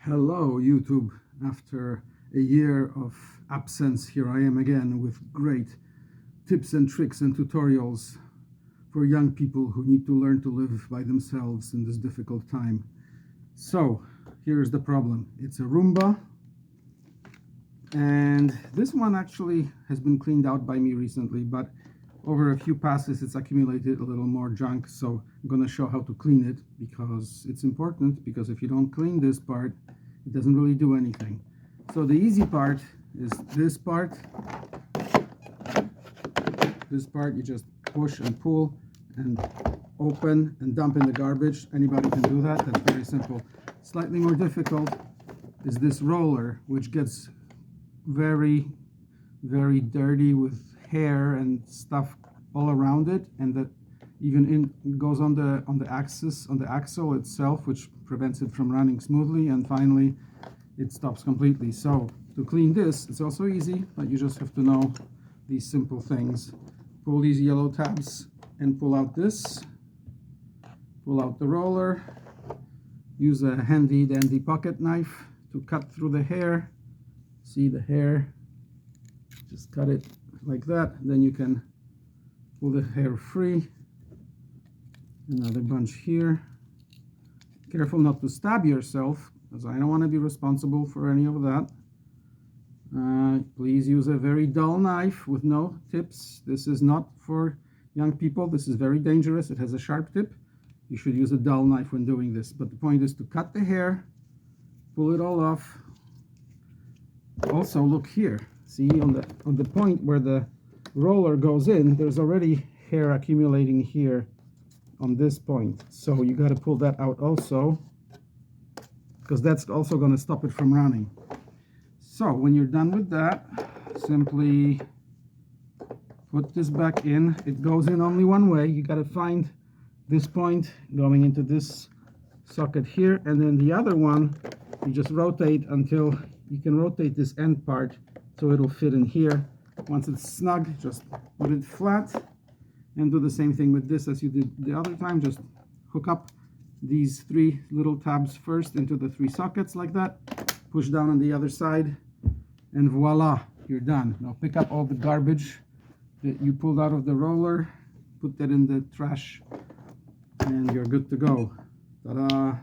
Hello YouTube. After a year of absence, here I am again with great tips and tricks and tutorials for young people who need to learn to live by themselves in this difficult time. So here's the problem. It's a Roomba, and this one actually has been cleaned out by me recently, but over a few passes it's accumulated a little more junk, so I'm going to show how to clean it because it's important, because if you don't clean this part it doesn't really do anything. So the easy part is this part. This part you just push and pull and open and dump in the garbage. Anybody can do that. That's very simple. Slightly more difficult is this roller, which gets very dirty with hair and stuff all around it, and that even goes on the axle itself, which prevents it from running smoothly, and finally it stops completely. So to clean this, it's also easy, but you just have to know these simple things. Pull these yellow tabs and pull out this. Pull out the roller. Use a handy dandy pocket knife to cut through the hair. See the hair? Just cut it like that. Then you can pull the hair free. Another bunch here. Careful not to stab yourself, because I don't want to be responsible for any of that. Please use a very dull knife with no tips. This is not for young people. This is very dangerous. It has a sharp tip. You should use a dull knife when doing this. But the point is to cut the hair, pull it all off. Also, look here. See, on the point where the roller goes in, there's already hair accumulating here on this point. So you got to pull that out also, because that's also going to stop it from running. So when you're done with that, simply put this back in. It goes in only one way. You got to find this point going into this socket here, and then the other one you just rotate until you can rotate this end part so it'll fit in here. Once it's snug, just put it flat, and do the same thing with this as you did the other time. Just hook up these three little tabs first into the three sockets like that. Push down on the other side, and voila, you're done. Now pick up all the garbage that you pulled out of the roller, put that in the trash, and you're good to go. Ta-da!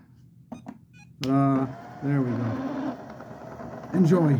Ta-da! There we go. Enjoy!